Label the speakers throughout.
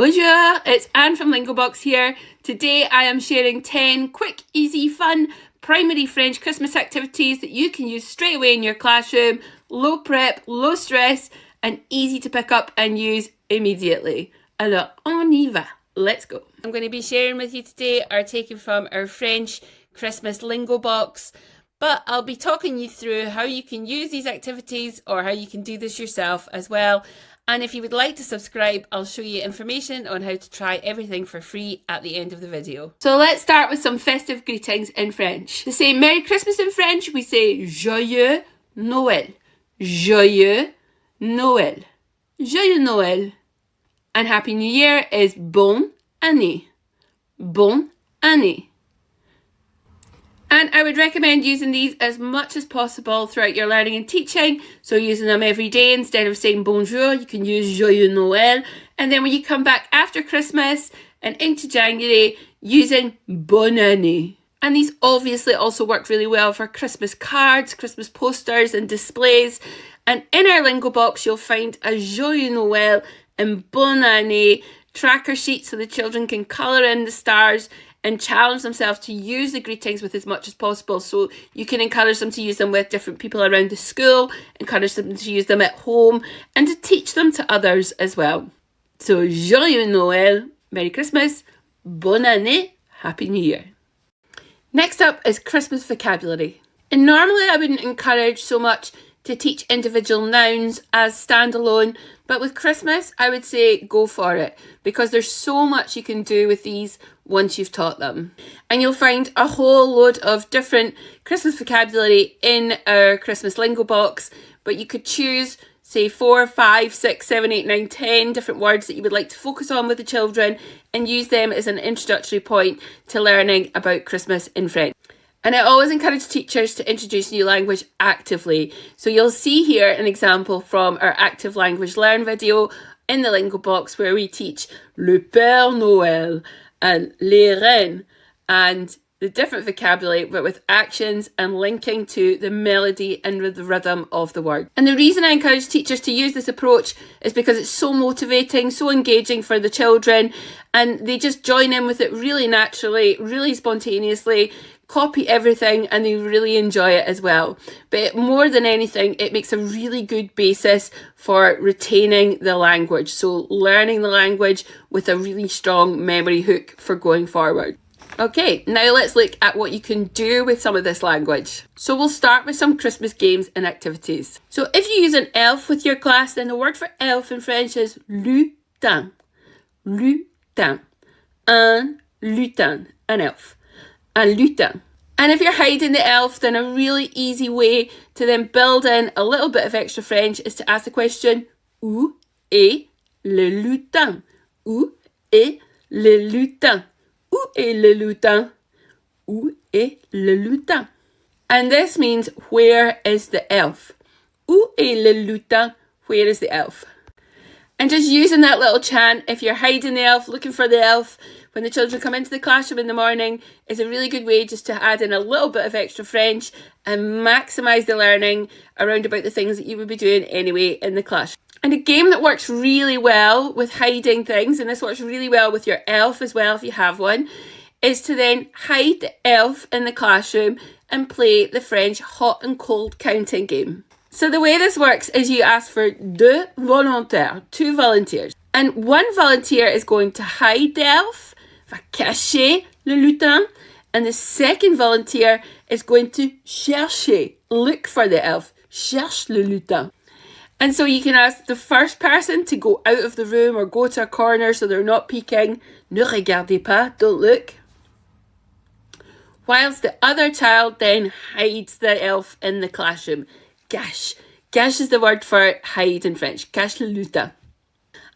Speaker 1: Bonjour, it's Anne from Lingobox here. Today I am sharing 10 quick, easy, fun primary French Christmas activities that you can use straight away in your classroom, low prep, low stress, and easy to pick up and use immediately. Alors, on y va. Let's go. I'm going to be sharing with you today are taken from our French Christmas Lingo box, but I'll be talking you through how you can use these activities or how you can do this yourself as well. And if you would like to subscribe, I'll show you information on how to try everything for free at the end of the video. So let's start with some festive greetings in French. To say Merry Christmas in French, we say Joyeux Noël. Joyeux Noël. Joyeux Noël. And Happy New Year is Bonne Année. Bonne Année. And I would recommend using these as much as possible throughout your learning and teaching. So using them every day instead of saying bonjour, you can use Joyeux Noël. And then when you come back after Christmas and into January, using Bonne Année. And these obviously also work really well for Christmas cards, Christmas posters and displays. And in our Lingo box, you'll find a Joyeux Noël and Bonne Année tracker sheet so the children can colour in the stars and challenge themselves to use the greetings with as much as possible. So you can encourage them to use them with different people around the school, encourage them to use them at home, and to teach them to others as well. So Joyeux Noël, Merry Christmas, Bonne Année, Happy New Year. Next up is Christmas vocabulary. And normally I wouldn't encourage so much to teach individual nouns as standalone, but with Christmas I would say go for it because there's so much you can do with these once you've taught them. And you'll find a whole load of different Christmas vocabulary in our Christmas Lingo box, but you could choose say 4, 5, 6, 7, 8, 9, 10 different words that you would like to focus on with the children and use them as an introductory point to learning about Christmas in French. And I always encourage teachers to introduce new language actively. So you'll see here an example from our Active Language Learn video in the Lingo box where we teach Le Père Noël and Les Reines and the different vocabulary but with actions and linking to the melody and the rhythm of the word. And the reason I encourage teachers to use this approach is because it's so motivating, so engaging for the children, and they just join in with it really naturally, really spontaneously, copy everything, and they really enjoy it as well. But more than anything, it makes a really good basis for retaining the language. So learning the language with a really strong memory hook for going forward. Okay, now let's look at what you can do with some of this language. So we'll start with some Christmas games and activities. So if you use an elf with your class, then the word for elf in French is lutin. Lutin. Un lutin. An elf. Un lutin. And if you're hiding the elf, then a really easy way to then build in a little bit of extra French is to ask the question, où est le lutin? Où est le lutin? Où est le lutin? Où est le lutin? And this means, where is the elf? Où est le lutin? Where is the elf? And just using that little chant, if you're hiding the elf, looking for the elf, when the children come into the classroom in the morning, is a really good way just to add in a little bit of extra French and maximise the learning around about the things that you would be doing anyway in the class. And a game that works really well with hiding things, and this works really well with your elf as well if you have one, is to then hide the elf in the classroom and play the French hot and cold counting game. So the way this works is you ask for deux volontaires, 2 volunteers. And one volunteer is going to hide the elf, va cacher le lutin, and the second volunteer is going to chercher, look for the elf, cherche le lutin. And so you can ask the first person to go out of the room or go to a corner so they're not peeking. Ne regardez pas, don't look. Whilst the other child then hides the elf in the classroom. Cache. Cache is the word for hide in French. Cache le lutin.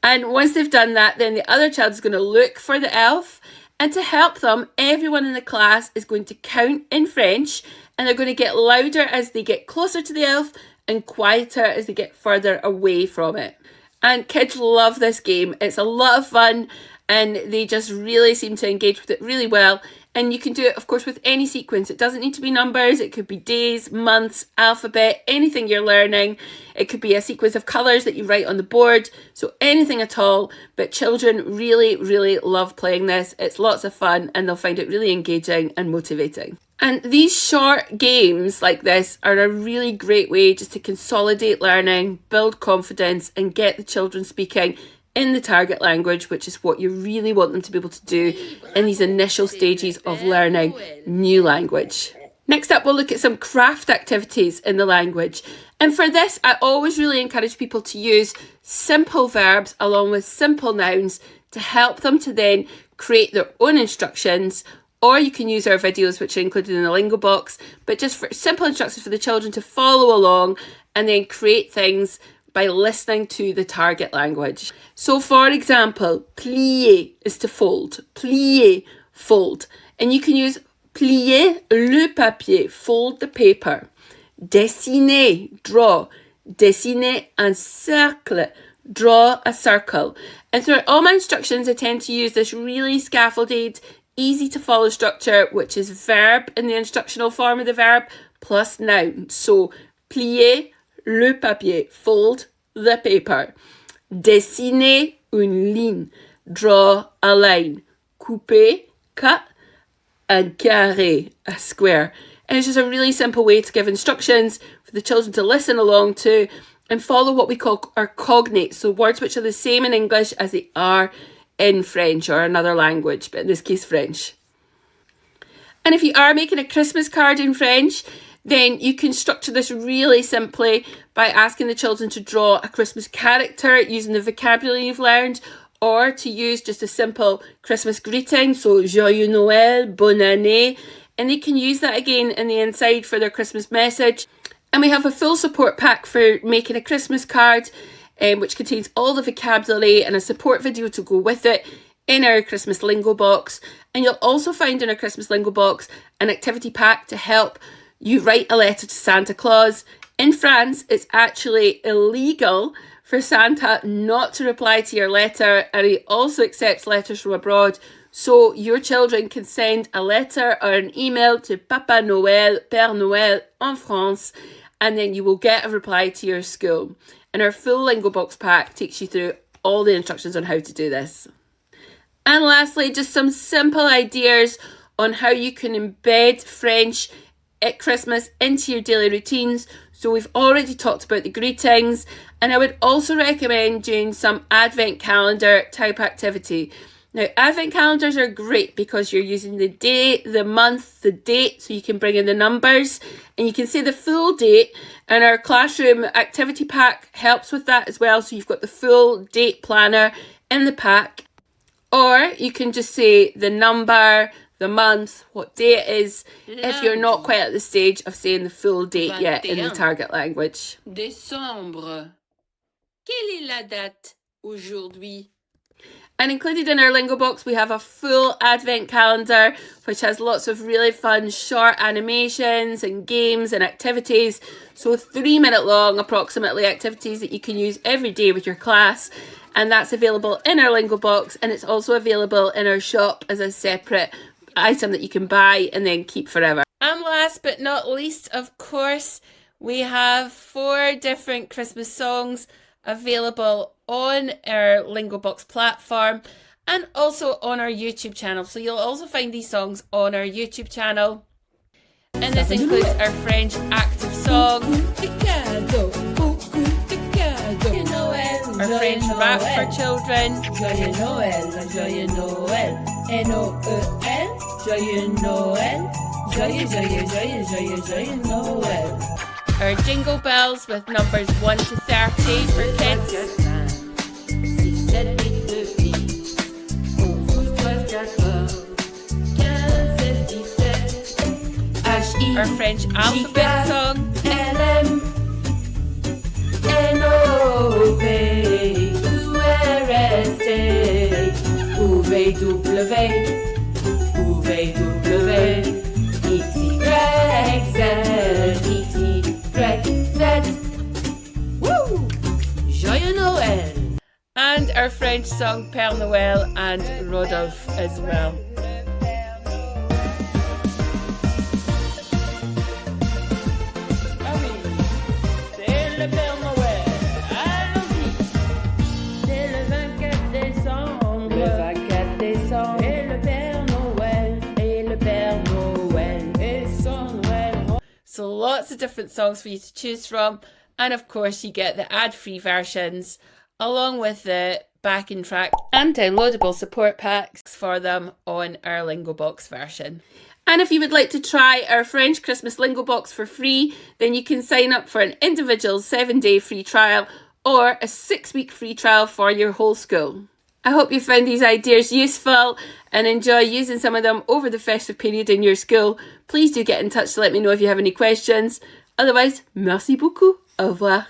Speaker 1: And once they've done that, then the other child is going to look for the elf. And to help them, everyone in the class is going to count in French. And they're going to get louder as they get closer to the elf and quieter as they get further away from it. And kids love this game. It's a lot of fun and they just really seem to engage with it really well. And you can do it, of course, with any sequence. It doesn't need to be numbers. It could be days, months, alphabet, anything you're learning. It could be a sequence of colours that you write on the board. So anything at all. But children really, really love playing this. It's lots of fun and they'll find it really engaging and motivating. And these short games like this are a really great way just to consolidate learning, build confidence and get the children speaking in the target language, which is what you really want them to be able to do in these initial stages of learning new language. Next up, we'll look at some craft activities in the language. And for this, I always really encourage people to use simple verbs along with simple nouns to help them to then create their own instructions. Or you can use our videos, which are included in the Lingobox, but just for simple instructions for the children to follow along and then create things by listening to the target language. So for example, plier is to fold. Plier, fold. And you can use plier le papier, fold the paper. Dessiner, draw. Dessiner un cercle, draw a circle. And throughout all my instructions, I tend to use this really scaffolded, easy to follow structure, which is verb in the instructional form of the verb plus noun. So plier le papier, fold the paper. Dessiner une ligne, draw a line. Couper, cut, and carré, a square. And it's just a really simple way to give instructions for the children to listen along to and follow what we call our cognates, so words which are the same in English as they are in French or another language, but in this case French. And if you are making a Christmas card in French, then you can structure this really simply by asking the children to draw a Christmas character using the vocabulary you've learned, or to use just a simple Christmas greeting, so Joyeux Noël, Bonne Année, and they can use that again in the inside for their Christmas message. And we have a full support pack for making a Christmas card, which contains all the vocabulary and a support video to go with it in our Christmas Lingobox. And you'll also find in our Christmas Lingobox an activity pack to help you write a letter to Santa Claus. In France, it's actually illegal for Santa not to reply to your letter, and he also accepts letters from abroad. So your children can send a letter or an email to Papa Noël, Père Noël en France, and then you will get a reply to your school. And our full Lingobox pack takes you through all the instructions on how to do this. And lastly, just some simple ideas on how you can embed French at Christmas into your daily routines. So we've already talked about the greetings, and I would also recommend doing some advent calendar type activity. Now, advent calendars are great because you're using the day, the month, the date, so you can bring in the numbers and you can say the full date, and our classroom activity pack helps with that as well. So you've got the full date planner in the pack, or you can just say the number, the month, what day it is, if you're not quite at the stage of saying the full date yet in the target language.
Speaker 2: Décembre. Quelle est la date aujourd'hui?
Speaker 1: And included in our Lingobox, we have a full advent calendar, which has lots of really fun short animations and games and activities. So 3-minute long, approximately, activities that you can use every day with your class. And that's available in our Lingobox, and it's also available in our shop as a separate item that you can buy and then keep forever. And last but not least, of course, we have 4 different Christmas songs available on our Lingobox platform and also on our YouTube channel. So you'll also find these songs on our YouTube channel. And this includes our French active song, our French rap for children,
Speaker 2: Joyeux Noël, Joyeux Noël, N-O-E-L, Joyeux Noël, Joyeux, joyeux, joyeux, joyeux, joyeux Noël.
Speaker 1: Our jingle bells with numbers 1 to 30 for kids. Our French alphabet song.
Speaker 2: Woo! Joyeux Noël.
Speaker 1: And our French song Père Noël and Rodolphe as well. So lots of different songs for you to choose from. And of course, you get the ad-free versions along with the backing track and downloadable support packs for them on our Lingobox version. And if you would like to try our French Christmas Lingobox for free, then you can sign up for an individual 7-day free trial or a 6-week free trial for your whole school. I hope you found these ideas useful and enjoy using some of them over the festive period in your school. Please do get in touch to let me know if you have any questions. Otherwise, merci beaucoup. Au revoir.